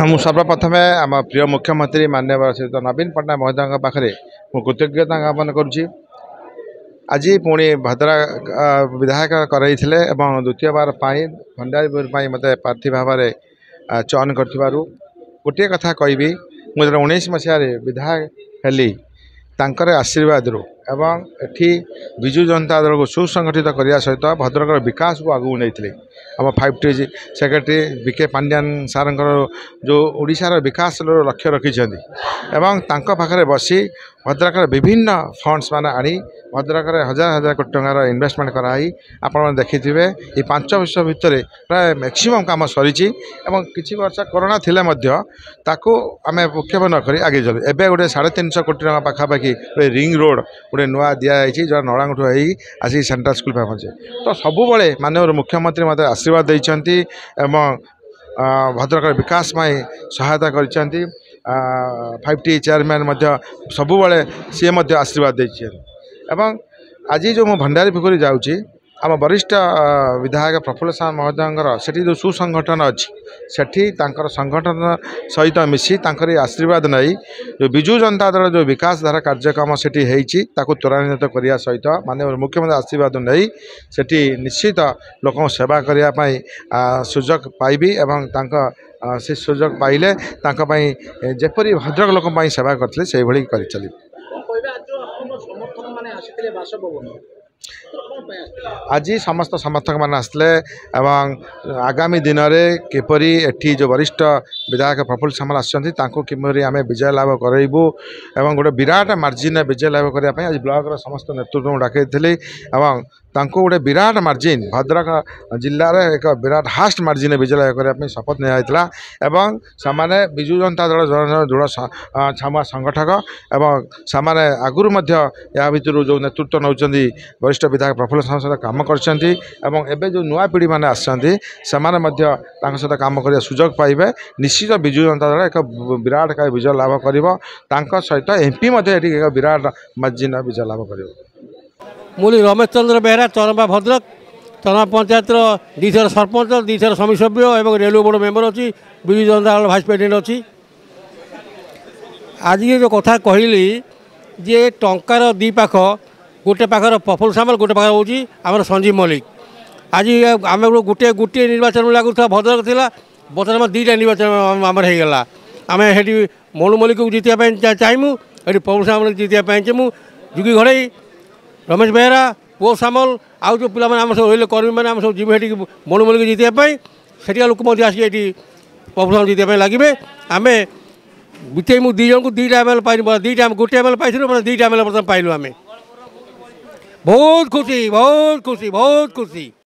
ମୁଁ ସର୍ବପ୍ରଥମେ ଆମ ପ୍ରିୟ ମୁଖ୍ୟମନ୍ତ୍ରୀ ମାନ୍ୟବର ଶ୍ରୀଯୁକ୍ତ ନବୀନ ପଟ୍ଟନାୟକ ମହୋଦୟଙ୍କ ପାଖରେ ମୁଁ କୃତଜ୍ଞତା ଜ୍ଞାପନ କରୁଛି। ଆଜି ପୁଣି ଭଦ୍ରକ ବିଧାୟକ କରାଇଥିଲେ ଏବଂ ଦ୍ୱିତୀୟବାର ପାଇଁ ଭଣ୍ଡାରୀପୁର ପାଇଁ ମୋତେ ପ୍ରାର୍ଥୀ ଭାବରେ ଚୟନ କରିଥିବାରୁ ଗୋଟିଏ କଥା କହିବି, ମୁଁ ଯେତେବେଳେ 19 ମସିହାରେ ବିଧାୟକ ହେଲି ତାଙ୍କର ଆଶୀର୍ବାଦରୁ ଏବଂ ଏଠି ବିଜୁ ଜନତା ଦଳକୁ ସୁସଂଗଠିତ କରିବା ସହିତ ଭଦ୍ରକର ବିକାଶକୁ ଆଗକୁ ନେଇଥିଲେ। ଆମ 5T ସେକ୍ରେଟାରୀ ବିକେ ପାଣ୍ଡିଆନ ସାର୍ଙ୍କର ଯେଉଁ ଓଡ଼ିଶାର ବିକାଶର ଲକ୍ଷ୍ୟ ରଖିଛନ୍ତି ଏବଂ ତାଙ୍କ ପାଖରେ ବସି ଭଦ୍ରକର ବିଭିନ୍ନ ଫଣ୍ଡସ୍ ମାନେ ଆଣି ଭଦ୍ରକରେ ହଜାର ହଜାର କୋଟି ଟଙ୍କାର ଇନଭେଷ୍ଟମେଣ୍ଟ କରାଇ ଆପଣମାନେ ଦେଖିଥିବେ ଏହି 5 ବର୍ଷ ଭିତରେ ପ୍ରାୟ ମ୍ୟାକ୍ସିମମ୍ କାମ ସରିଛି ଏବଂ କିଛି ବର୍ଷ କରୋନା ଥିଲେ ମଧ୍ୟ ତାକୁ ଆମେ ଭୃକ୍ଷେପ ନ କରି ଆଗେଇ ଚାଲୁ। ଏବେ ଗୋଟେ 350 କୋଟି ଟଙ୍କା ପାଖାପାଖି ଗୋଟେ ରିଙ୍ଗ ରୋଡ଼ ଗୋଟେ ନୂଆ ଦିଆଯାଇଛି ଯାହା ନଳାଙ୍ଗଠୁ ହେଇ ଆସିକି ସେଣ୍ଟ୍ରାଲ ସ୍କୁଲ ପାଇଁ ପହଞ୍ଚେ। ତ ସବୁବେଳେ ମାନ୍ୟବର ମୁଖ୍ୟମନ୍ତ୍ରୀ ମୋତେ ଆଶୀର୍ବାଦ ଦେଇଛନ୍ତି ଏବଂ ଭଦ୍ରକର ବିକାଶ ପାଇଁ ସହାୟତା କରିଛନ୍ତି। 5T ଚେୟାରମ୍ୟାନ୍ ମଧ୍ୟ ସବୁବେଳେ ସିଏ ମଧ୍ୟ ଆଶୀର୍ବାଦ ଦେଇଛନ୍ତି ଏବଂ ଆଜି ଯେଉଁ ମୁଁ ଭଣ୍ଡାରୀପୁର ଯାଉଛି ଆମ ବରିଷ୍ଠ ବିଧାୟକ ପ୍ରଫୁଲ୍ଲ ସାମଲ ମହୋଦୟଙ୍କର ସେଠି ଯେଉଁ ସୁସଂଗଠନ ଅଛି ସେଠି ତାଙ୍କର ସଂଗଠନ ସହିତ ମିଶି ତାଙ୍କର ଆଶୀର୍ବାଦ ନେଇ ଯେଉଁ ବିଜୁ ଜନତା ଦଳ ଯେଉଁ ବିକାଶ ଧାରା କାର୍ଯ୍ୟକ୍ରମ ସେଠି ହେଇଛି ତାକୁ ତ୍ୱରାନ୍ୱିତ କରିବା ସହିତ ମାନ୍ୟବର ମୁଖ୍ୟମନ୍ତ୍ରୀ ଆଶୀର୍ବାଦ ନେଇ ସେଠି ନିଶ୍ଚିତ ଲୋକଙ୍କ ସେବା କରିବା ପାଇଁ ସୁଯୋଗ ପାଇବି ଏବଂ ତାଙ୍କ ସେ ସୁଯୋଗ ପାଇଲେ ତାଙ୍କ ପାଇଁ ଯେପରି ଭଦ୍ରକ ଲୋକଙ୍କ ପାଇଁ ସେବା କରିଥିଲେ ସେଇଭଳି କରିଚାଲିବି। আজি সমস্ত সমর্থক মানে আসলে এবং আগামী দিନରେ কিপরি এটি যে বরিষ্ঠ বিধায়ক প্রফুল্ল সামল আসছেন তাঁকু কিপরি আমি বিজয় লাভ করাইবু এবং গোটে বিরাট মার্জিন বিজয় লাভ করা আজ ব্লকর সমস্ত নেতৃত্ব ডাকাইলি এবং তাঁকু গোটে বিরাট মার্জিন ভদ্রক জিল্লার এক বিরাট হাস্ট মার্জিন বিজয় লাভ করা শপথ নিয়া এবং সেমানে বিজু জনতা দল দৃঢ় ছামুয়া সংগঠক এবং সেমানে আগুরু মধ্য या ভিতর যে নেতৃত্ব নেউছেন বরিষ্ঠ বিধায়ক প্রফুল্ল সামল সহ কাম করছেন এবং এবে যে নূয়া পিढ़ी মানে আসছেন সেমানে মধ্য তাଙ୍କ সহ কাম করিয়া সুযোগ পাইবে। নিশ্চিত বিজু জনতা দল এক বিরাট বিজয় লাভ করিব তাଙ୍କ সহিত এমপি মধ্য এটি এক বিরাট মার্জিন বিজয় লাভ করিব। मुझे रमेश चंद्र बेहरा चरंपा भद्रक चरंपा पंचायत 2 थर सरपंच 2 थर समिति सभ्य और रेलवे बोर्ड मेम्बर अच्छी विजु जनता दल भाइस प्रेसिडेंट अच्छी। आज ये जो कथा कहली जे टंकार 2 पाख गोटे पाखर प्रफुल्ल सामल गोटे पाखर हूँ आम संजीव मल्लिक। आज आम गोटे गोटे निर्वाचन लगुता भद्रक था बर्तमान 2टा निर्वाचन आमर होगा आम से मनु मल्लिक को जीतने चाहमु ये प्रफुल्ल सामल जीतने चाहमु जुगी घड़ई रमेश बेहरा पो सामल आउ जो पिला आम सब रही कर्मी मैंने आम सब जीव से मनु मल्लिक जीतने से लोक आसिक प्रफुल्ल सामल जीतने लगे आम बीतेमु 2 जन को 2टा एमएल पाई 2टा गोटे एमएल पाई 2टा एमएल बर्तमान पाइलु आम बहुत खुशी बहुत खुशी बहुत खुशी।